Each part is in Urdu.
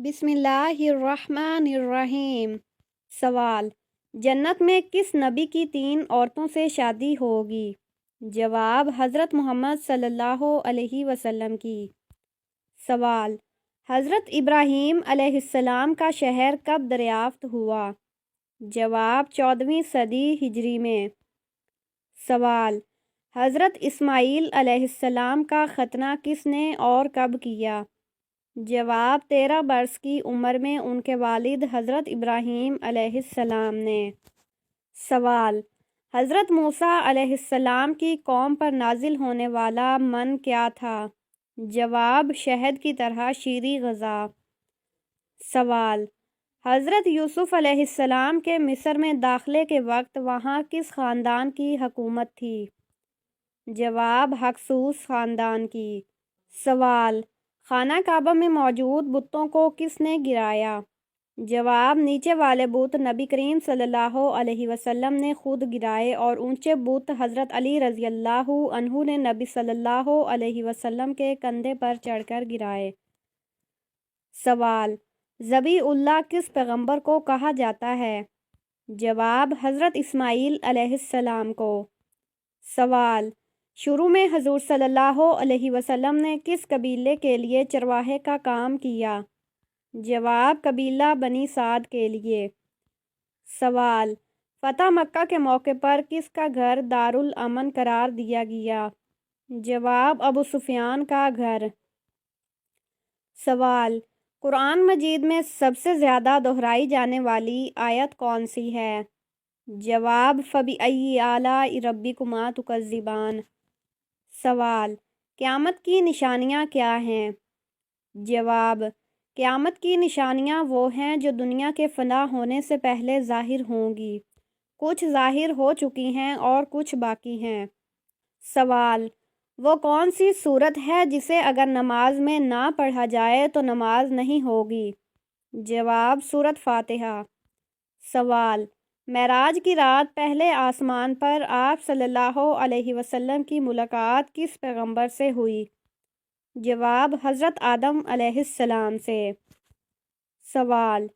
بسم اللہ الرحمن الرحیم۔ سوال: جنت میں کس نبی کی 3 عورتوں سے شادی ہوگی؟ جواب: حضرت محمد صلی اللہ علیہ وسلم کی۔ سوال: حضرت ابراہیم علیہ السلام کا شہر کب دریافت ہوا؟ جواب: 14ویں صدی ہجری میں۔ سوال: حضرت اسماعیل علیہ السلام کا ختنہ کس نے اور کب کیا؟ جواب: 13 برس کی عمر میں ان کے والد حضرت ابراہیم علیہ السلام نے۔ سوال: حضرت موسیٰ علیہ السلام کی قوم پر نازل ہونے والا من کیا تھا؟ جواب: شہد کی طرح شیریں غذا۔ سوال: حضرت یوسف علیہ السلام کے مصر میں داخلے کے وقت وہاں کس خاندان کی حکومت تھی؟ جواب: ہکسوس خاندان کی۔ سوال: خانہ کعبہ میں موجود بتوں کو کس نے گرایا؟ جواب: نیچے والے بت نبی کریم صلی اللہ علیہ وسلم نے خود گرائے اور اونچے بت حضرت علی رضی اللہ عنہ نے نبی صلی اللہ علیہ وسلم کے کندھے پر چڑھ کر گرائے۔ سوال: ذبیح اللہ کس پیغمبر کو کہا جاتا ہے؟ جواب: حضرت اسماعیل علیہ السلام کو۔ سوال: شروع میں حضور صلی اللہ علیہ وسلم نے کس قبیلے کے لیے چرواہے کا کام کیا؟ جواب: قبیلہ بنی سعد کے لیے۔ سوال: فتح مکہ کے موقع پر کس کا گھر دارالامن قرار دیا گیا؟ جواب: ابو سفیان کا گھر۔ سوال: قرآن مجید میں سب سے زیادہ دہرائی جانے والی آیت کون سی ہے؟ جواب: فَبِأَيِّ آلَاءِ رَبِّكُمَا تُكَذِّبَانِ۔ سوال: قیامت کی نشانیاں کیا ہیں؟ جواب: قیامت کی نشانیاں وہ ہیں جو دنیا کے فنا ہونے سے پہلے ظاہر ہوں گی۔ کچھ ظاہر ہو چکی ہیں اور کچھ باقی ہیں۔ سوال: وہ کون سی سورت ہے جسے اگر نماز میں نہ پڑھا جائے تو نماز نہیں ہوگی؟ جواب: سورۃ فاتحہ۔ سوال: معراج کی رات پہلے آسمان پر آپ صلی اللہ علیہ وسلم کی ملاقات کس پیغمبر سے ہوئی؟ جواب: حضرت آدم علیہ السلام سے۔ سوال: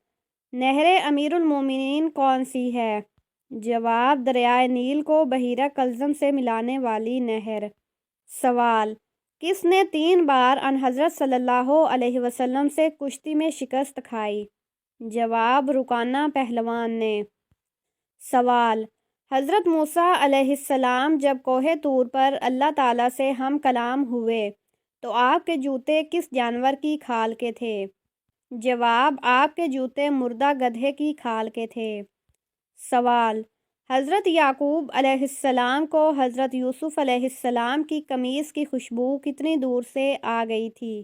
نہر امیر المومنین کون سی ہے؟ جواب: دریائے نیل کو بحیرہ کلزم سے ملانے والی نہر۔ سوال: کس نے 3 بار ان حضرت صلی اللہ علیہ وسلم سے کشتی میں شکست کھائی؟ جواب: رکانہ پہلوان نے۔ سوال: حضرت موسیٰ علیہ السلام جب کوہ طور پر اللہ تعالیٰ سے ہم کلام ہوئے تو آپ کے جوتے کس جانور کی کھال کے تھے؟ جواب: آپ کے جوتے مردہ گدھے کی کھال کے تھے۔ سوال: حضرت یعقوب علیہ السلام کو حضرت یوسف علیہ السلام کی قمیص کی خوشبو کتنی دور سے آ گئی تھی؟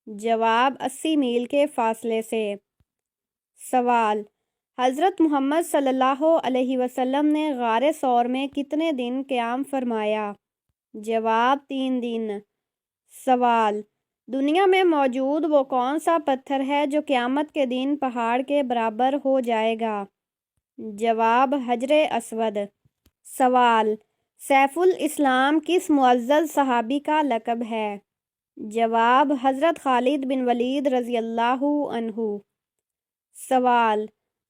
جواب: 80 میل کے فاصلے سے۔ سوال: حضرت محمد صلی اللہ علیہ وسلم نے غار ثور میں کتنے دن قیام فرمایا؟ جواب: 3 دن۔ سوال: دنیا میں موجود وہ کون سا پتھر ہے جو قیامت کے دن پہاڑ کے برابر ہو جائے گا؟ جواب: حجر اسود۔ سوال: سیف الاسلام کس معزز صحابی کا لقب ہے؟ جواب: حضرت خالد بن ولید رضی اللہ عنہ۔ سوال: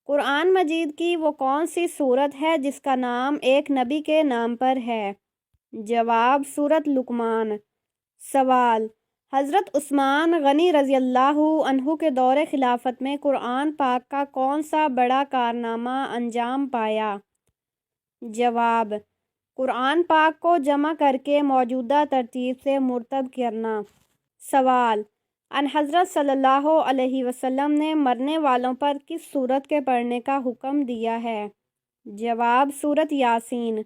قرآن مجید کی وہ کون سی سورت ہے جس کا نام ایک نبی کے نام پر ہے؟ جواب: سورۃ لقمان۔ سوال: حضرت عثمان غنی رضی اللہ عنہ کے دور خلافت میں قرآن پاک کا کون سا بڑا کارنامہ انجام پایا؟ جواب: قرآن پاک کو جمع کر کے موجودہ ترتیب سے مرتب کرنا۔ سوال: ان حضرت صلی اللہ علیہ وسلم نے مرنے والوں پر کس سورت کے پڑھنے کا حکم دیا ہے؟ جواب: سورۃ یاسین۔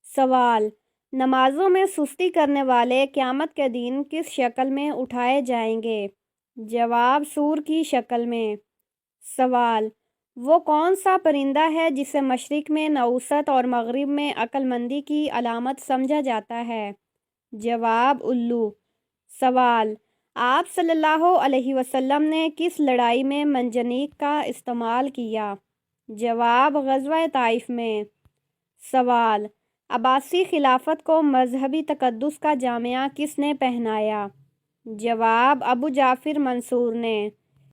سوال: نمازوں میں سستی کرنے والے قیامت کے دن کس شکل میں اٹھائے جائیں گے؟ جواب: سور کی شکل میں۔ سوال: وہ کون سا پرندہ ہے جسے مشرق میں نحوست اور مغرب میں عقل مندی کی علامت سمجھا جاتا ہے؟ جواب: الو۔ سوال: آپ صلی اللہ علیہ وسلم نے کس لڑائی میں منجنیق کا استعمال کیا؟ جواب: غزوہ طائف میں۔ سوال: عباسی خلافت کو مذہبی تقدس کا جامہ کس نے پہنایا؟ جواب: ابو جعفر منصور نے۔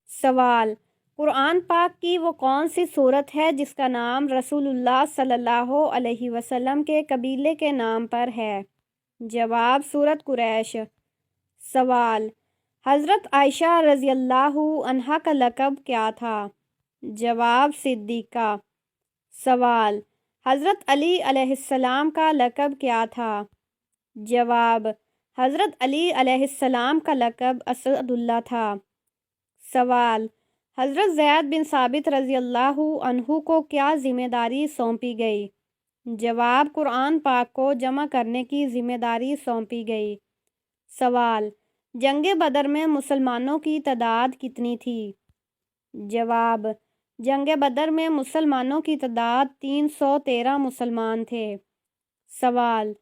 سوال: قرآن پاک کی وہ کون سی صورت ہے جس کا نام رسول اللہ صلی اللہ علیہ وسلم کے قبیلے کے نام پر ہے؟ جواب: سورۃ قریش۔ سوال: حضرت عائشہ رضی اللہ عنہا کا لقب کیا تھا؟ جواب: صدیقہ۔ سوال: حضرت علی علیہ السلام کا لقب کیا تھا؟ جواب: حضرت علی علیہ السلام کا لقب اسد اللہ تھا۔ سوال: حضرت زید بن ثابت رضی اللہ عنہ کو کیا ذمہ داری سونپی گئی؟ جواب: قرآن پاک کو جمع کرنے کی ذمہ داری سونپی گئی۔ سوال: جنگ بدر میں مسلمانوں کی تعداد کتنی تھی؟ جواب: جنگ بدر میں مسلمانوں کی تعداد 313 مسلمان تھے۔ سوال: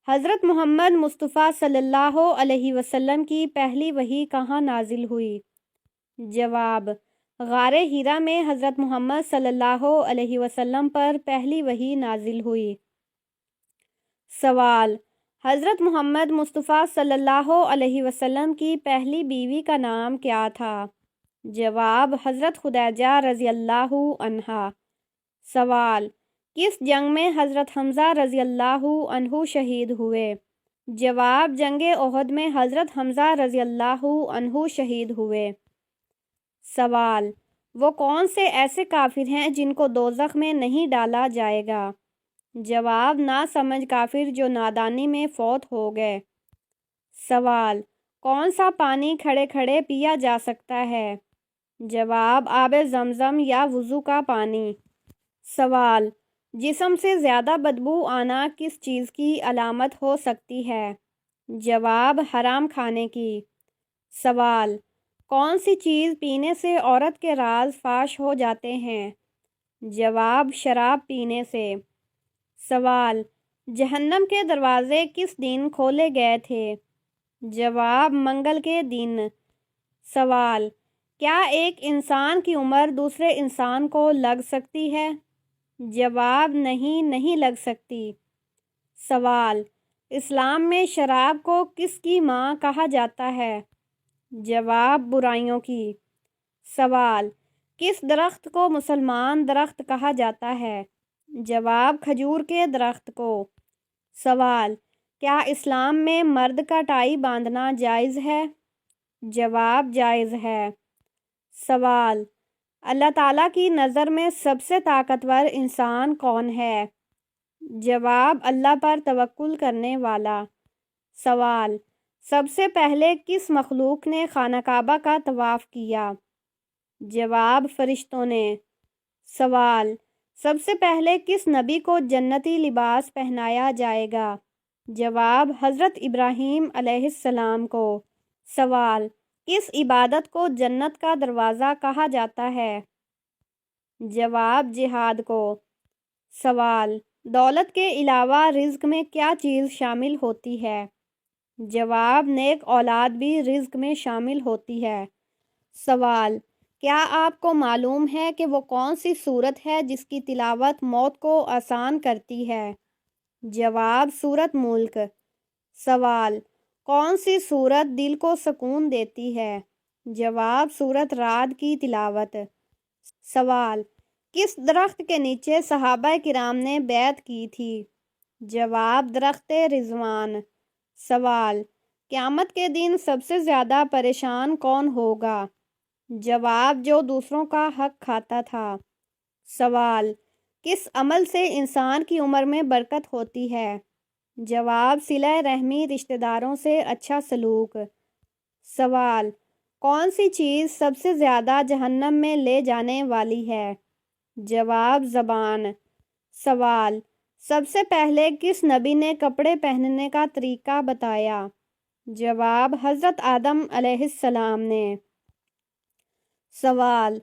حضرت محمد مصطفیٰ صلی اللہ علیہ وسلم کی پہلی وحی کہاں نازل ہوئی؟ جواب: غار حرا میں حضرت محمد صلی اللہ علیہ وسلم پر پہلی وحی نازل ہوئی۔ سوال: حضرت محمد مصطفیٰ صلی اللہ علیہ وسلم کی پہلی بیوی کا نام کیا تھا؟ جواب: حضرت خدیجہ رضی اللہ عنہا۔ سوال: کس جنگ میں حضرت حمزہ رضی اللہ عنہ شہید ہوئے؟ جواب: جنگ احد میں حضرت حمزہ رضی اللہ عنہ شہید ہوئے۔ سوال: وہ کون سے ایسے کافر ہیں جن کو دوزخ میں نہیں ڈالا جائے گا؟ جواب: ناسمجھ کافر جو نادانی میں فوت ہو گئے۔ سوال: کون سا پانی کھڑے کھڑے پیا جا سکتا ہے؟ جواب: آب زمزم یا وضو کا پانی۔ سوال: جسم سے زیادہ بدبو آنا کس چیز کی علامت ہو سکتی ہے؟ جواب: حرام کھانے کی۔ سوال: کون سی چیز پینے سے عورت کے راز فاش ہو جاتے ہیں؟ جواب: شراب پینے سے۔ سوال: جہنم کے دروازے کس دن کھولے گئے تھے؟ جواب: منگل کے دن۔ سوال: کیا ایک انسان کی عمر دوسرے انسان کو لگ سکتی ہے؟ جواب: نہیں لگ سکتی۔ سوال: اسلام میں شراب کو کس کی ماں کہا جاتا ہے؟ جواب: برائیوں کی۔ سوال: کس درخت کو مسلمان درخت کہا جاتا ہے؟ جواب: کھجور کے درخت کو۔ سوال: کیا اسلام میں مرد کا ٹائی باندھنا جائز ہے؟ جواب: جائز ہے۔ سوال: اللہ تعالیٰ کی نظر میں سب سے طاقتور انسان کون ہے؟ جواب: اللہ پر توکل کرنے والا۔ سوال: سب سے پہلے کس مخلوق نے خانہ کعبہ کا طواف کیا؟ جواب: فرشتوں نے۔ سوال: سب سے پہلے کس نبی کو جنتی لباس پہنایا جائے گا؟ جواب: حضرت ابراہیم علیہ السلام کو۔ سوال: کس عبادت کو جنت کا دروازہ کہا جاتا ہے؟ جواب: جہاد کو۔ سوال: دولت کے علاوہ رزق میں کیا چیز شامل ہوتی ہے؟ جواب: نیک اولاد بھی رزق میں شامل ہوتی ہے۔ سوال: کیا آپ کو معلوم ہے کہ وہ کون سی سورت ہے جس کی تلاوت موت کو آسان کرتی ہے؟ جواب: سورۃ ملک۔ سوال: کون سی سورت دل کو سکون دیتی ہے؟ جواب: سورۃ رعد کی تلاوت۔ سوال: کس درخت کے نیچے صحابہ کرام نے بیعت کی تھی؟ جواب: درخت رضوان۔ سوال: قیامت کے دن سب سے زیادہ پریشان کون ہوگا؟ جواب: جو دوسروں کا حق کھاتا تھا۔ سوال: کس عمل سے انسان کی عمر میں برکت ہوتی ہے؟ جواب: صلہ رحمی، رشتہ داروں سے اچھا سلوک۔ سوال: کون سی چیز سب سے زیادہ جہنم میں لے جانے والی ہے؟ جواب: زبان۔ سوال: سب سے پہلے کس نبی نے کپڑے پہننے کا طریقہ بتایا؟ جواب: حضرت آدم علیہ السلام نے۔ سوال: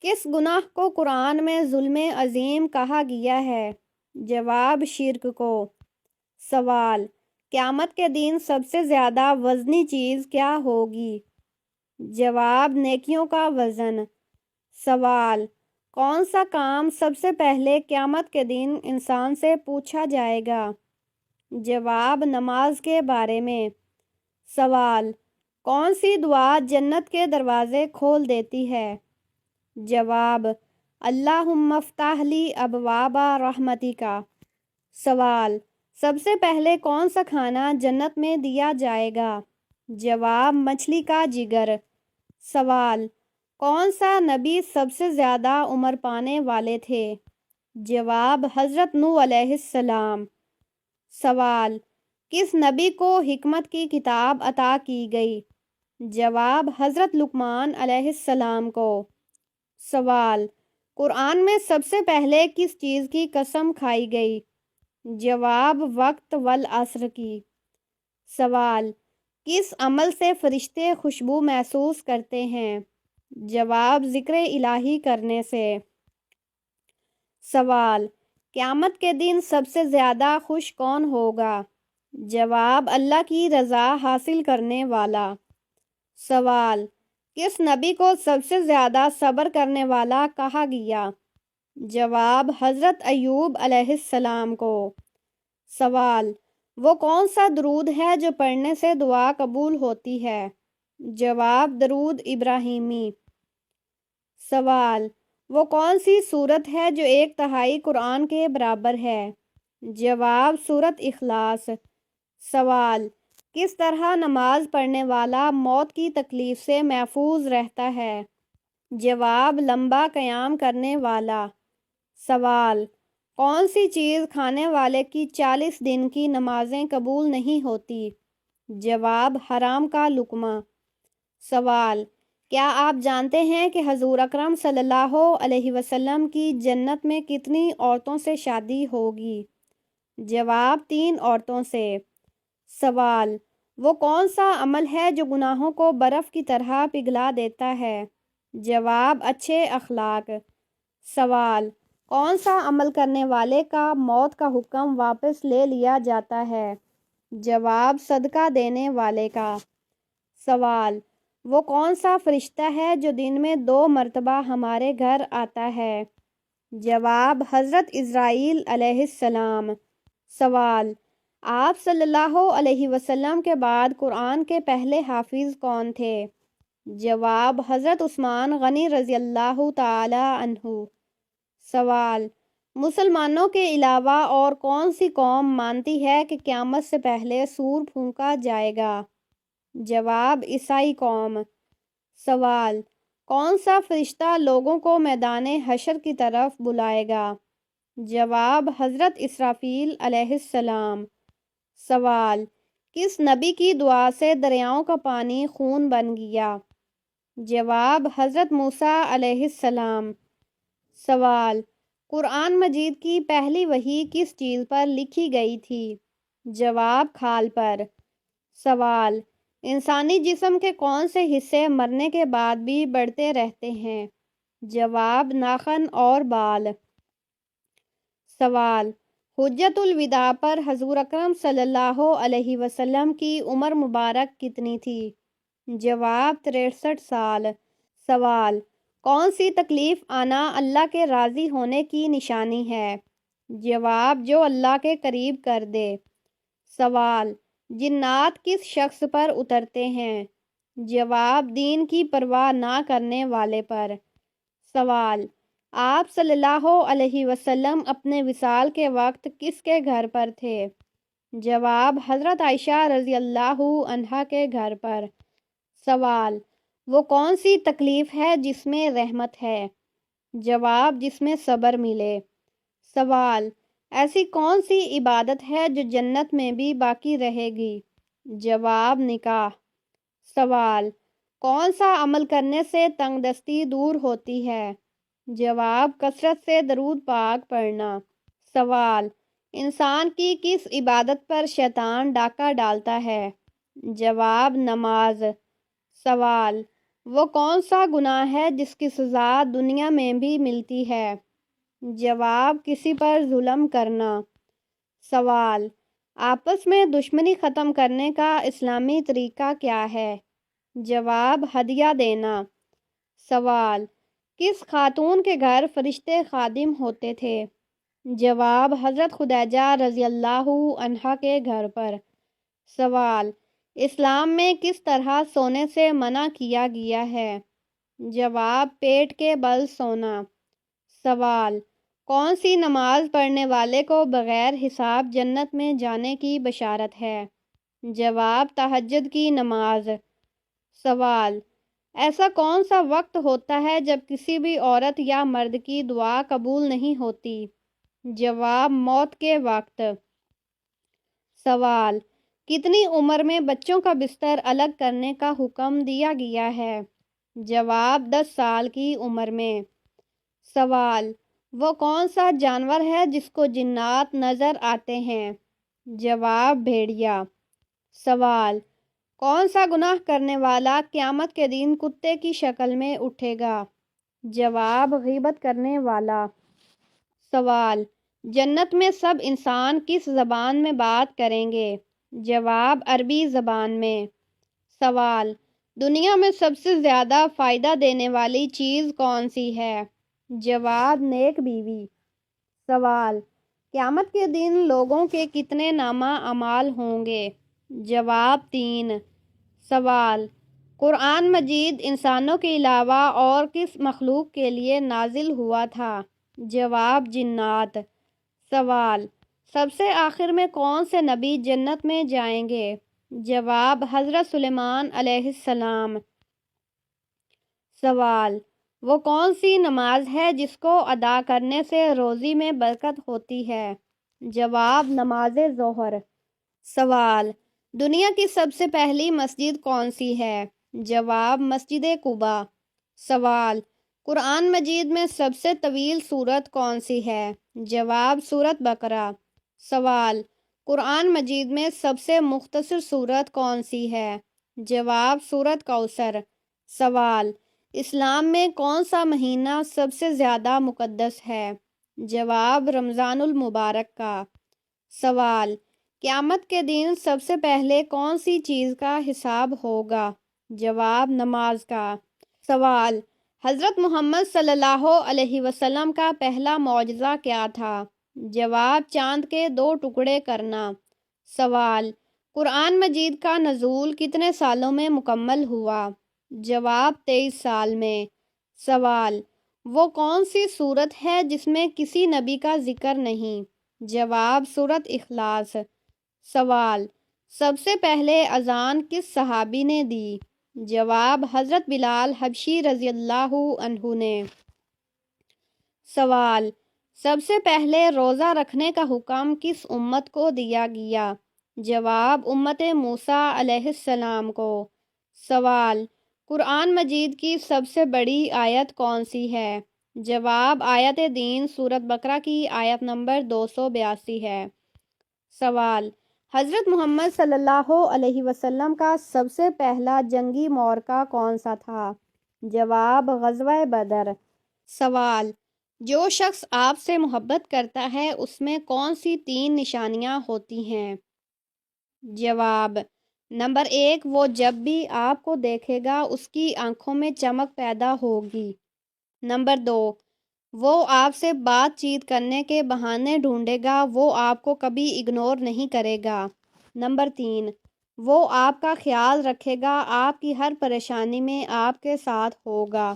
کس گناہ کو قرآن میں ظلم عظیم کہا گیا ہے؟ جواب: شرک کو۔ سوال: قیامت کے دن سب سے زیادہ وزنی چیز کیا ہوگی؟ جواب: نیکیوں کا وزن۔ سوال: کون سا کام سب سے پہلے قیامت کے دن انسان سے پوچھا جائے گا؟ جواب: نماز کے بارے میں۔ سوال: کون سی دعا جنت کے دروازے کھول دیتی ہے؟ جواب: اللہم افتح لی ابواب رحمتک۔ سوال: سب سے پہلے کون سا کھانا جنت میں دیا جائے گا؟ جواب: مچھلی کا جگر۔ سوال: کون سا نبی سب سے زیادہ عمر پانے والے تھے؟ جواب: حضرت نوح علیہ السلام۔ سوال: کس نبی کو حکمت کی کتاب عطا کی گئی؟ جواب: حضرت لقمان علیہ السلام کو۔ سوال: قرآن میں سب سے پہلے کس چیز کی قسم کھائی گئی؟ جواب: وقت والعصر کی۔ سوال: کس عمل سے فرشتے خوشبو محسوس کرتے ہیں؟ جواب: ذکر الہی کرنے سے۔ سوال: قیامت کے دن سب سے زیادہ خوش کون ہوگا؟ جواب: اللہ کی رضا حاصل کرنے والا۔ سوال: کس نبی کو سب سے زیادہ صبر کرنے والا کہا گیا؟ جواب: حضرت ایوب علیہ السلام کو۔ سوال: وہ کون سا درود ہے جو پڑھنے سے دعا قبول ہوتی ہے؟ جواب: درود ابراہیمی۔ سوال: وہ کون سی سورت ہے جو 1/3 قرآن کے برابر ہے؟ جواب: سورۃ اخلاص۔ سوال: کس طرح نماز پڑھنے والا موت کی تکلیف سے محفوظ رہتا ہے؟ جواب: لمبا قیام کرنے والا۔ سوال: کون سی چیز کھانے والے کی 40 دن کی نمازیں قبول نہیں ہوتی؟ جواب: حرام کا لقمہ۔ سوال: کیا آپ جانتے ہیں کہ حضور اکرم صلی اللہ علیہ وسلم کی جنت میں کتنی عورتوں سے شادی ہوگی؟ جواب: 3 عورتوں سے۔ سوال: وہ کون سا عمل ہے جو گناہوں کو برف کی طرح پگھلا دیتا ہے؟ جواب: اچھے اخلاق۔ سوال: کون سا عمل کرنے والے کا موت کا حکم واپس لے لیا جاتا ہے؟ جواب: صدقہ دینے والے کا۔ سوال: وہ کون سا فرشتہ ہے جو دن میں 2 مرتبہ ہمارے گھر آتا ہے؟ جواب: حضرت عزرائیل علیہ السلام۔ سوال: آپ صلی اللہ علیہ وسلم کے بعد قرآن کے پہلے حافظ کون تھے؟ جواب: حضرت عثمان غنی رضی اللہ تعالی عنہ۔ سوال: مسلمانوں کے علاوہ اور کون سی قوم مانتی ہے کہ قیامت سے پہلے سور پھونکا جائے گا؟ جواب: عیسائی قوم۔ سوال: کون سا فرشتہ لوگوں کو میدان حشر کی طرف بلائے گا؟ جواب: حضرت اسرافیل علیہ السلام۔ سوال: کس نبی کی دعا سے دریاؤں کا پانی خون بن گیا؟ جواب: حضرت موسیٰ علیہ السلام۔ سوال: قرآن مجید کی پہلی وحی کس چیز پر لکھی گئی تھی؟ جواب: کھال پر۔ سوال: انسانی جسم کے کون سے حصے مرنے کے بعد بھی بڑھتے رہتے ہیں؟ جواب: ناخن اور بال۔ سوال: حجۃ الوداع پر حضور اکرم صلی اللہ علیہ وسلم کی عمر مبارک کتنی تھی؟ جواب: 63 سال۔ سوال: کون سی تکلیف آنا اللہ کے راضی ہونے کی نشانی ہے؟ جواب: جو اللہ کے قریب کر دے۔ سوال: جنات کس شخص پر اترتے ہیں؟ جواب: دین کی پرواہ نہ کرنے والے پر۔ سوال: آپ صلی اللہ علیہ وسلم اپنے وصال کے وقت کس کے گھر پر تھے؟ جواب: حضرت عائشہ رضی اللہ عنہا کے گھر پر۔ سوال: وہ کون سی تکلیف ہے جس میں رحمت ہے؟ جواب: جس میں صبر ملے۔ سوال: ایسی کون سی عبادت ہے جو جنت میں بھی باقی رہے گی؟ جواب: نکاح۔ سوال: کون سا عمل کرنے سے تنگ دستی دور ہوتی ہے؟ جواب: کثرت سے درود پاک پڑھنا۔ سوال: انسان کی کس عبادت پر شیطان ڈاکہ ڈالتا ہے؟ جواب: نماز۔ سوال: وہ کون سا گناہ ہے جس کی سزا دنیا میں بھی ملتی ہے؟ جواب: کسی پر ظلم کرنا۔ سوال: آپس میں دشمنی ختم کرنے کا اسلامی طریقہ کیا ہے؟ جواب: ہدیہ دینا۔ سوال: کس خاتون کے گھر فرشتے خادم ہوتے تھے؟ جواب: حضرت خدیجہ رضی اللہ عنہا کے گھر پر۔ سوال: اسلام میں کس طرح سونے سے منع کیا گیا ہے؟ جواب: پیٹ کے بل سونا۔ سوال: کون سی نماز پڑھنے والے کو بغیر حساب جنت میں جانے کی بشارت ہے؟ جواب: تہجد کی نماز۔ سوال: ایسا کون سا وقت ہوتا ہے جب کسی بھی عورت یا مرد کی دعا قبول نہیں ہوتی؟ جواب: موت کے وقت۔ سوال: کتنی عمر میں بچوں کا بستر الگ کرنے کا حکم دیا گیا ہے؟ جواب: 10 سال کی عمر میں۔ سوال: وہ کون سا جانور ہے جس کو جنات نظر آتے ہیں؟ جواب: بھیڑیا۔ سوال: کون سا گناہ کرنے والا قیامت کے دن کتے کی شکل میں اٹھے گا؟ جواب: غیبت کرنے والا۔ سوال: جنت میں سب انسان کس زبان میں بات کریں گے؟ جواب: عربی زبان میں۔ سوال: دنیا میں سب سے زیادہ فائدہ دینے والی چیز کون سی ہے؟ جواب: نیک بیوی۔ سوال: قیامت کے دن لوگوں کے کتنے نامہ اعمال ہوں گے؟ جواب: 3۔ سوال: قرآن مجید انسانوں کے علاوہ اور کس مخلوق کے لیے نازل ہوا تھا؟ جواب: جنات۔ سوال: سب سے آخر میں کون سے نبی جنت میں جائیں گے؟ جواب: حضرت سلیمان علیہ السلام۔ سوال: وہ کون سی نماز ہے جس کو ادا کرنے سے روزی میں برکت ہوتی ہے؟ جواب: نماز ظہر۔ سوال: دنیا کی سب سے پہلی مسجد کون سی ہے؟ جواب: مسجد قباء۔ سوال: قرآن مجید میں سب سے طویل سورت کون سی ہے؟ جواب: سورۃ بقرہ۔ سوال: قرآن مجید میں سب سے مختصر سورت کون سی ہے؟ جواب: سورۃ کوثر۔ سوال: اسلام میں کون سا مہینہ سب سے زیادہ مقدس ہے؟ جواب: رمضان المبارک کا۔ سوال: قیامت کے دن سب سے پہلے کون سی چیز کا حساب ہوگا؟ جواب: نماز کا۔ سوال: حضرت محمد صلی اللہ علیہ وسلم کا پہلا معجزہ کیا تھا؟ جواب: چاند کے 2 ٹکڑے کرنا۔ سوال: قرآن مجید کا نزول کتنے سالوں میں مکمل ہوا؟ جواب: 23 سال میں۔ سوال: وہ کون سی سورت ہے جس میں کسی نبی کا ذکر نہیں؟ جواب: سورۃ اخلاص۔ سوال: سب سے پہلے اذان کس صحابی نے دی؟ جواب: حضرت بلال حبشی رضی اللہ عنہ نے۔ سوال: سب سے پہلے روزہ رکھنے کا حکم کس امت کو دیا گیا؟ جواب: امت موسیٰ علیہ السلام کو۔ سوال: قرآن مجید کی سب سے بڑی آیت کون سی ہے؟ جواب: آیت دین سورۃ بقرہ کی آیت نمبر 282 ہے۔ سوال: حضرت محمد صلی اللہ علیہ وسلم کا سب سے پہلا جنگی معرکہ کون سا تھا؟ جواب: غزوہ بدر۔ سوال: جو شخص آپ سے محبت کرتا ہے اس میں کون سی 3 نشانیاں ہوتی ہیں؟ جواب: نمبر 1، وہ جب بھی آپ کو دیکھے گا اس کی آنکھوں میں چمک پیدا ہوگی۔ نمبر 2، وہ آپ سے بات چیت کرنے کے بہانے ڈھونڈے گا، وہ آپ کو کبھی اگنور نہیں کرے گا۔ نمبر 3، وہ آپ کا خیال رکھے گا، آپ کی ہر پریشانی میں آپ کے ساتھ ہوگا۔